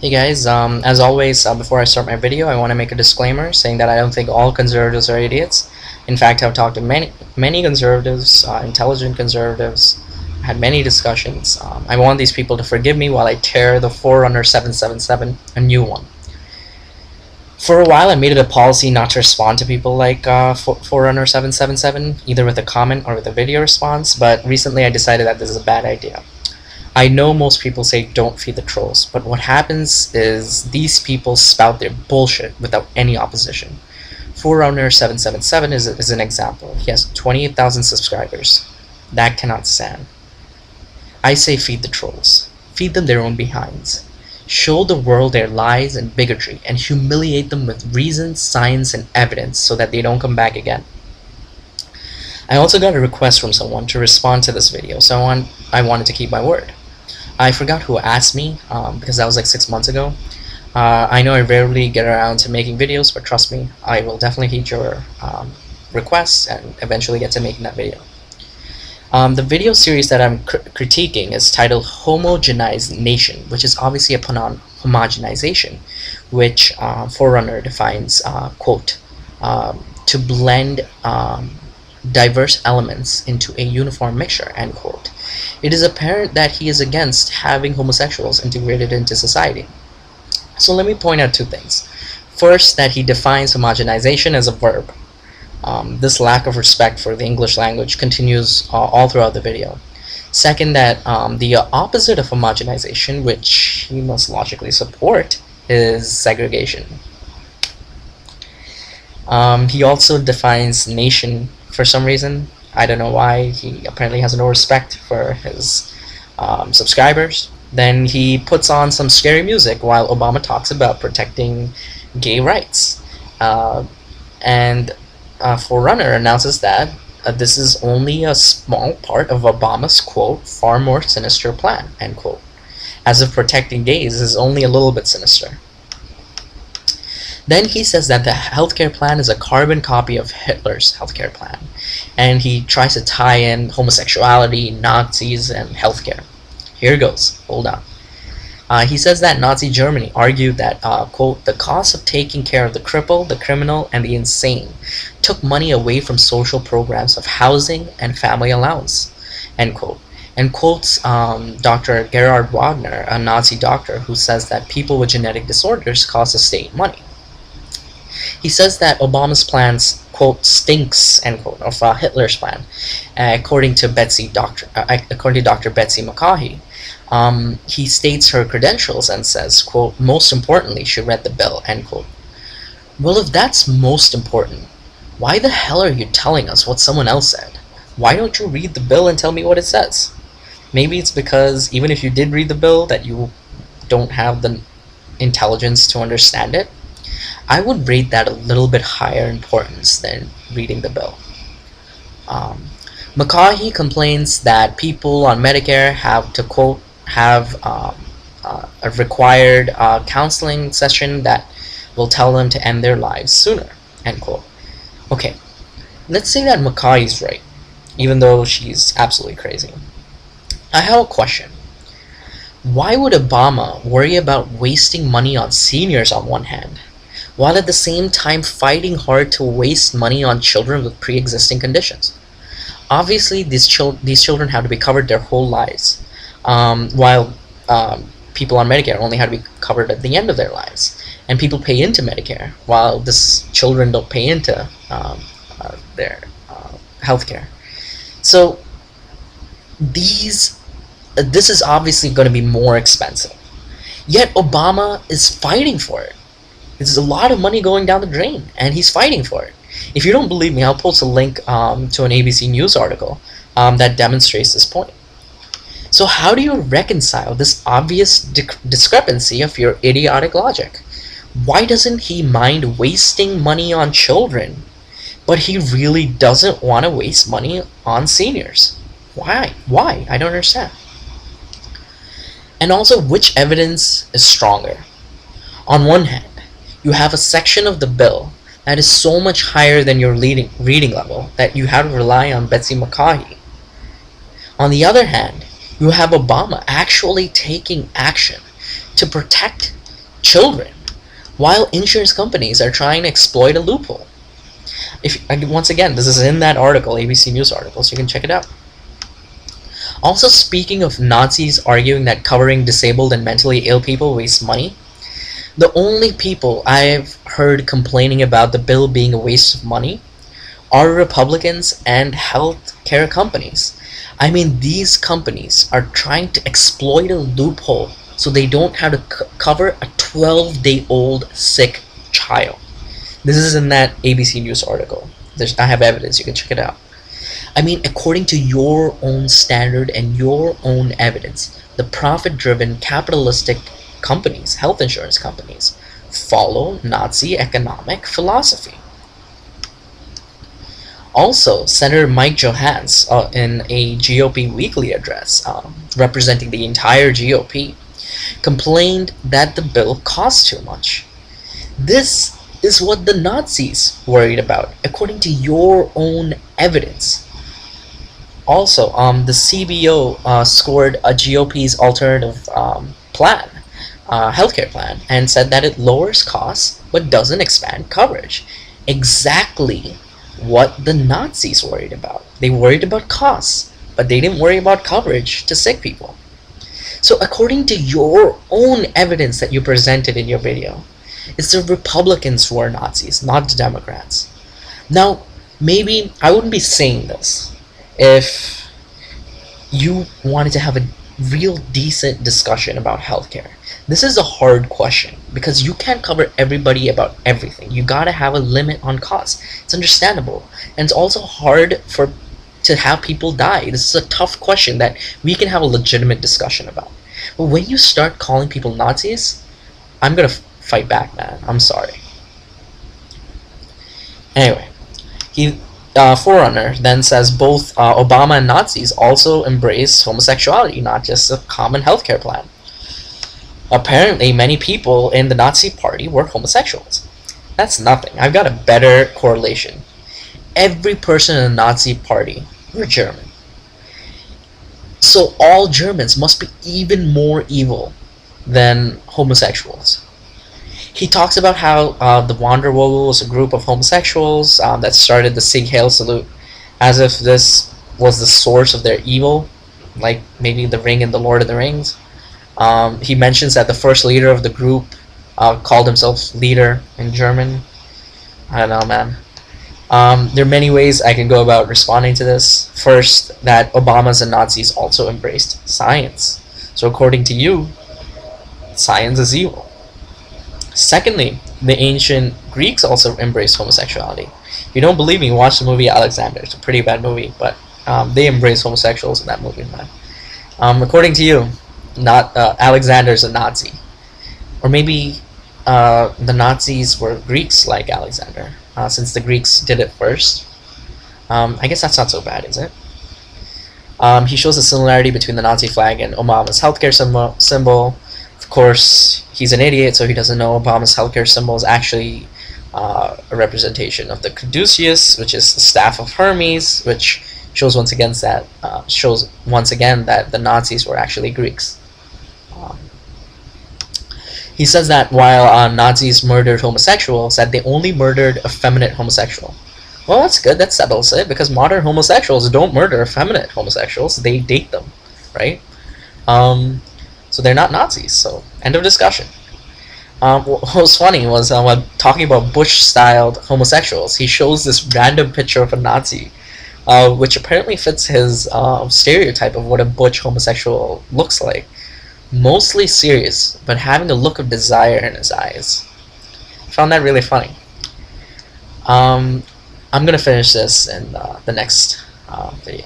Hey guys, as always, before I start my video, I want to make a disclaimer saying that I don't think all conservatives are idiots. In fact, I've talked to many conservatives, intelligent conservatives, had many discussions. I want these people to forgive me while I tear the Forerunner 777 a new one. For a while, I made it a policy not to respond to people like Forerunner 777, either with a comment or with a video response, but recently I decided that this is a bad idea. I know most people say don't feed the trolls, but what happens is these people spout their bullshit without any opposition. Forerunner 777 is an example. He has 28,000 subscribers. That cannot stand. I say feed the trolls. Feed them their own behinds. Show the world their lies and bigotry and humiliate them with reason, science, and evidence so that they don't come back again. I also got a request from someone to respond to this video, so I wanted to keep my word. I forgot who asked me, because that was like 6 months ago. I know I rarely get around to making videos, but trust me, I will definitely heed your requests and eventually get to making that video. The video series that I'm critiquing is titled Homogenized Nation, which is obviously a pun on homogenization, which Forerunner defines, quote, to blend diverse elements into a uniform mixture, end quote. It is apparent that he is against having homosexuals integrated into society. So let me point out two things. First, that he defines homogenization as a verb. This lack of respect for the English language continues all throughout the video. Second, that the opposite of homogenization, which he must logically support, is segregation. He also defines nation for some reason. I don't know why. He apparently has no respect for his subscribers. Then he puts on some scary music while Obama talks about protecting gay rights. And Forerunner announces that this is only a small part of Obama's, quote, far more sinister plan, end quote. As if protecting gays is only a little bit sinister. Then he says that the healthcare plan is a carbon copy of Hitler's healthcare plan, and he tries to tie in homosexuality, Nazis, and healthcare. Here goes. Hold on. He says that Nazi Germany argued that, quote, the cost of taking care of the crippled, the criminal, and the insane took money away from social programs of housing and family allowance, end quote. And quotes Dr. Gerhard Wagner, a Nazi doctor, who says that people with genetic disorders cost the state money. He says that Obama's plans, quote, stinks, end quote, of Hitler's plan, according to Dr. Betsy McCaughey. He states her credentials and says, quote, most importantly, she read the bill, end quote. Well, if that's most important, why the hell are you telling us what someone else said? Why don't you read the bill and tell me what it says? Maybe it's because even if you did read the bill that you don't have the intelligence to understand it. I would rate that a little bit higher importance than reading the bill. McCaughey complains that people on Medicare have to, quote, have a required counseling session that will tell them to end their lives sooner, end quote. Okay, let's say that McCaughey's right, even though she's absolutely crazy. I have a question. Why would Obama worry about wasting money on seniors on one hand, while at the same time fighting hard to waste money on children with pre-existing conditions? Obviously, these children have to be covered their whole lives, while people on Medicare only have to be covered at the end of their lives. And people pay into Medicare, while these children don't pay into their health care. So this is obviously going to be more expensive. Yet Obama is fighting for it. There's a lot of money going down the drain, and he's fighting for it. If you don't believe me, I'll post a link to an ABC News article that demonstrates this point. So how do you reconcile this obvious discrepancy of your idiotic logic? Why doesn't he mind wasting money on children, but he really doesn't want to waste money on seniors? Why? Why? I don't understand. And also, which evidence is stronger? On one hand, you have a section of the bill that is so much higher than your reading level that you have to rely on Betsy McCaughey. On the other hand, you have Obama actually taking action to protect children, while insurance companies are trying to exploit a loophole. Once again, this is in that article, ABC News article, so you can check it out. Also, speaking of Nazis arguing that covering disabled and mentally ill people wastes money, the only people I've heard complaining about the bill being a waste of money are Republicans and healthcare companies. I mean, these companies are trying to exploit a loophole so they don't have to cover a 12-day-old sick child. This is in that ABC News article. I have evidence, you can check it out. I mean, according to your own standard and your own evidence, the profit-driven capitalistic companies, health insurance companies, follow Nazi economic philosophy. Also, Senator Mike Johanns, in a GOP weekly address representing the entire GOP, complained that the bill costs too much. This is what the Nazis worried about, according to your own evidence. Also, the CBO scored a GOP's alternative plan, healthcare plan, and said that it lowers costs but doesn't expand coverage. Exactly what the Nazis worried about. They worried about costs, but they didn't worry about coverage to sick people. So according to your own evidence that you presented in your video, it's the Republicans who are Nazis, not the Democrats. Now, maybe I wouldn't be saying this if you wanted to have a real decent discussion about healthcare. This is a hard question because you can't cover everybody about everything. You gotta have a limit on costs. It's understandable, and it's also hard to have people die. This is a tough question that we can have a legitimate discussion about. But when you start calling people Nazis, I'm gonna fight back, man. I'm sorry. Anyway, Forerunner then says both Obama and Nazis also embrace homosexuality, not just a common healthcare plan. Apparently, many people in the Nazi party were homosexuals. That's nothing. I've got a better correlation. Every person in the Nazi party were German. So all Germans must be even more evil than homosexuals. He talks about how the Wandervogel was a group of homosexuals that started the Sieg Heil Salute, as if this was the source of their evil, like maybe the Ring in the Lord of the Rings. He mentions that the first leader of the group called himself leader in German. I don't know, man. There are many ways I can go about responding to this. First, that Obamas and Nazis also embraced science. So according to you, science is evil. Secondly, the ancient Greeks also embraced homosexuality. If you don't believe me, watch the movie Alexander. It's a pretty bad movie, but they embraced homosexuals in that movie, man. According to you, Alexander's a Nazi. Or maybe the Nazis were Greeks like Alexander, since the Greeks did it first. I guess that's not so bad, is it? He shows a similarity between the Nazi flag and Obama's healthcare symbol. Of course, he's an idiot, so he doesn't know Obama's healthcare symbol is actually a representation of the caduceus, which is the staff of Hermes, which shows once again that the Nazis were actually Greeks. He says that while Nazis murdered homosexuals, that they only murdered effeminate homosexual. Well, that's good. That settles it, because modern homosexuals don't murder effeminate homosexuals. They date them, right? So they're not Nazis. So end of discussion. What was funny was when talking about Bush-styled homosexuals, he shows this random picture of a Nazi, which apparently fits his stereotype of what a butch homosexual looks like. Mostly serious, but having a look of desire in his eyes. I found that really funny. I'm gonna finish this in the next video.